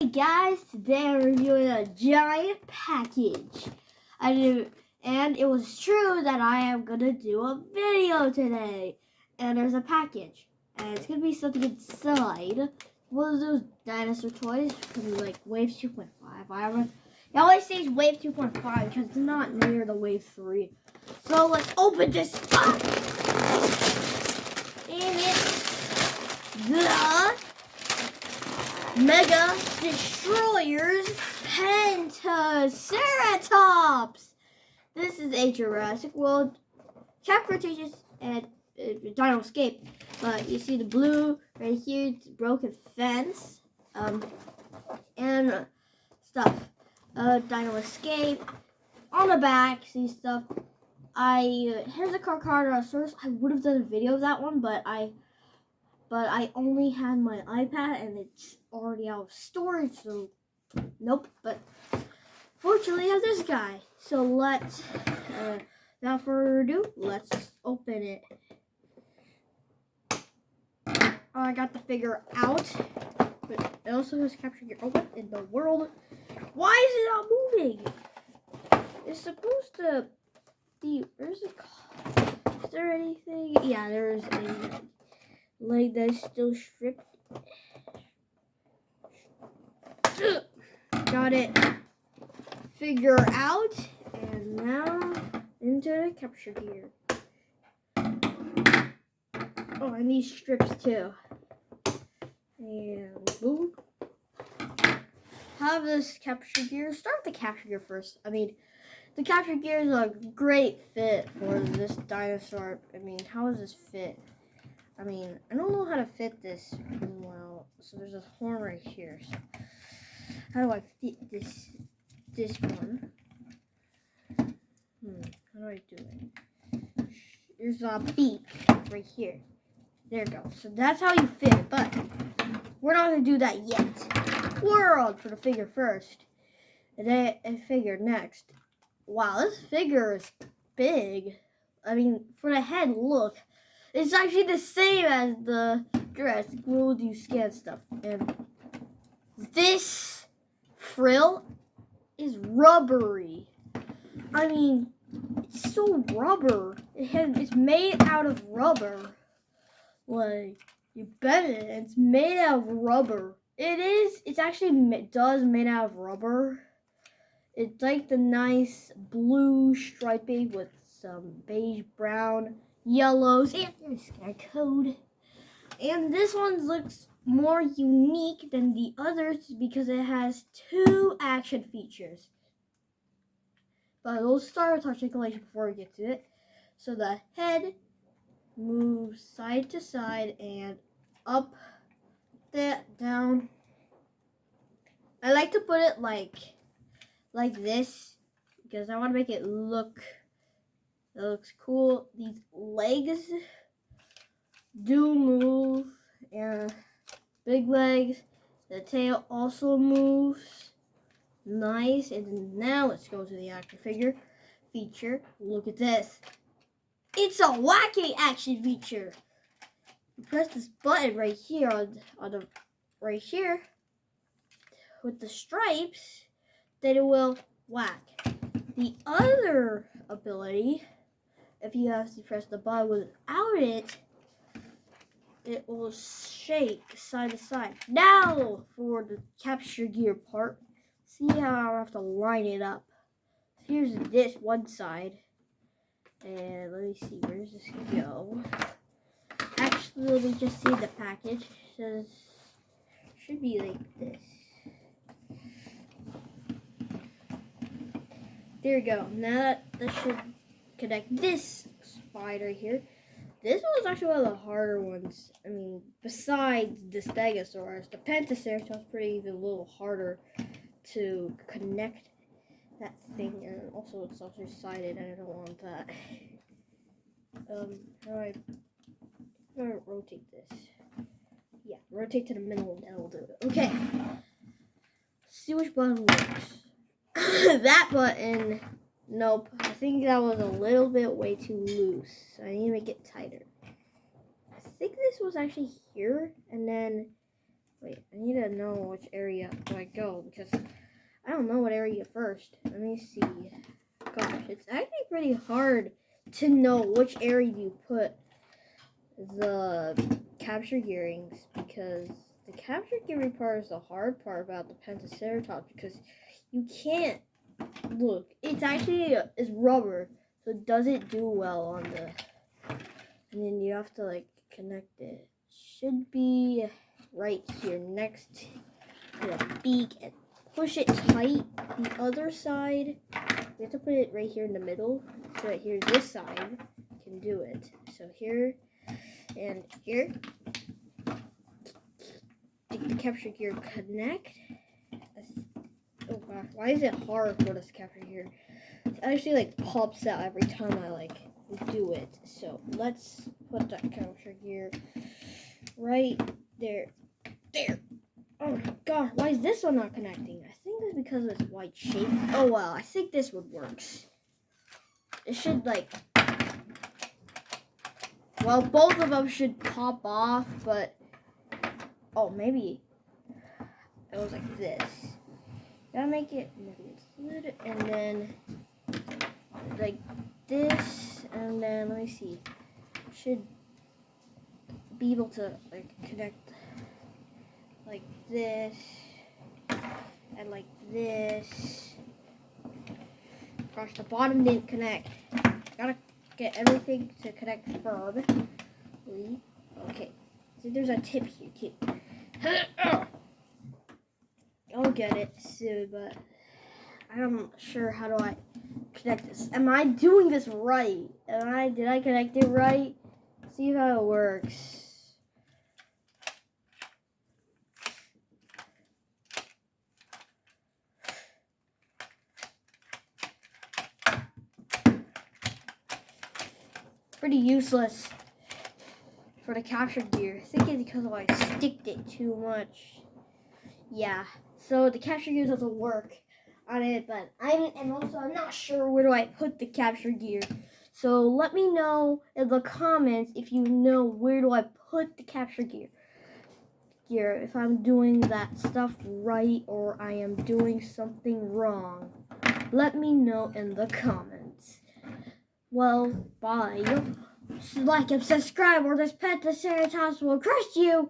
Hey guys, today I'm reviewing a giant package. And it was true that I am gonna do a video today. And there's a package, and it's gonna be something inside. One of those dinosaur toys from like Wave 2.5. It always says Wave 2.5 because it's not near the Wave 3. So let's open this up. And it's the Mega Destroyers Pentaseratops. This is a Jurassic World Cap Cretaceous and Dino Escape. But you see the blue right here, it's broken fence, and stuff. Dino Escape on the back. See stuff. Here's a Carcharodontosaurus. I would have done a video of that one, but I only had my iPad and it's already out of storage, so nope. But fortunately I have this guy. So let's, without further ado, let's open it. Oh, I got the figure out, but it also has captured your open in the world. Why is it not moving? It's supposed to be, is there anything? Yeah, there's a leg that's still stripped. Got it figure out, and now into the capture gear. Oh, and these strips too. And boom. Have this capture gear. Start with the capture gear first. I mean, the capture gear is a great fit for this dinosaur. I mean, how does this fit? I mean, I don't know how to fit this well. So there's a horn right here. So how do I fit this one? How do I do it? There's a beak right here. There you go. So that's how you fit it, but we're not gonna do that yet. We're on for the figure first, and then a figure next. Wow, this figure is big. I mean, for the head, look. It's actually the same as the Jurassic World you scan stuff. And this frill is rubbery. I mean, it's so rubber. It's made out of rubber. Like, you bet it. It's made out of rubber. It is. It's actually made out of rubber. It's like the nice blue striping with some beige, brown, yellows, and there's a code. And this one looks more unique than the others because it has two action features. But we'll start with articulation before we get to it. So the head moves side to side and up, down. I like to put it like this because I want to make it look. That looks cool. These legs do move, and big legs. The tail also moves. Nice. And now let's go to the action figure feature. Look at this. It's a wacky action feature. You press this button right here on the right here with the stripes, then it will whack. The other ability, if you have to press the button without it, it will shake side to side. Now for the capture gear part, see how I have to line it up. Here's this one side, and let me see, where does this go? Actually, let me just see the package. It says, should be like this. There we go. Now that should connect this spine right here. This one was actually one of the harder ones. I mean, besides the Stegosaurus, the Pentaceratops is pretty even a little harder to connect that thing. And also it's also sided and I don't want that. How do I rotate this? Yeah, rotate to the middle and that'll do it. Okay. See which button works. That button, nope. I think that was a little bit way too loose. I need to make it tighter. I think this was actually here, and then Wait, I need to know which area do I go because I don't know what area first. Let me see. Gosh, it's actually pretty hard to know which area you put the capture gearings because the capture gearing part is the hard part about the pentaseratops because you can't look. It's actually it's rubber, so it doesn't do well on the. And then you have to like connect it. Should be right here next to the beak and push it tight. The other side, we have to put it right here in the middle. So right here, this side can do it. So here and here, the capture gear connect. Oh gosh, why is it hard for this capture gear? It actually like pops out every time I like do it. So let's put that capture gear right there. There. Oh my god, why is this one not connecting? I think it's because of this white shape. Oh well, I think this would work. It should like, well, both of them should pop off, but oh, maybe it was like this. Gotta make it maybe it's good, and then like this, and then let me see. Should be able to like connect like this and like this. Gosh, the bottom didn't connect. Gotta get everything to connect firmly. Okay, so there's a tip here too. I'll get it soon, but I'm not sure how do I connect this. Am I doing this right? Did I connect it right? See how it works. Pretty useless for the capture gear. I think it's because I sticked it too much. Yeah, so the capture gear doesn't work on it, but I'm not sure where do I put the capture gear. So let me know in the comments if you know where do I put the capture gear. If I'm doing that stuff right or I am doing something wrong. Let me know in the comments. Well, bye. Like and subscribe or this pentaseratops will crush you.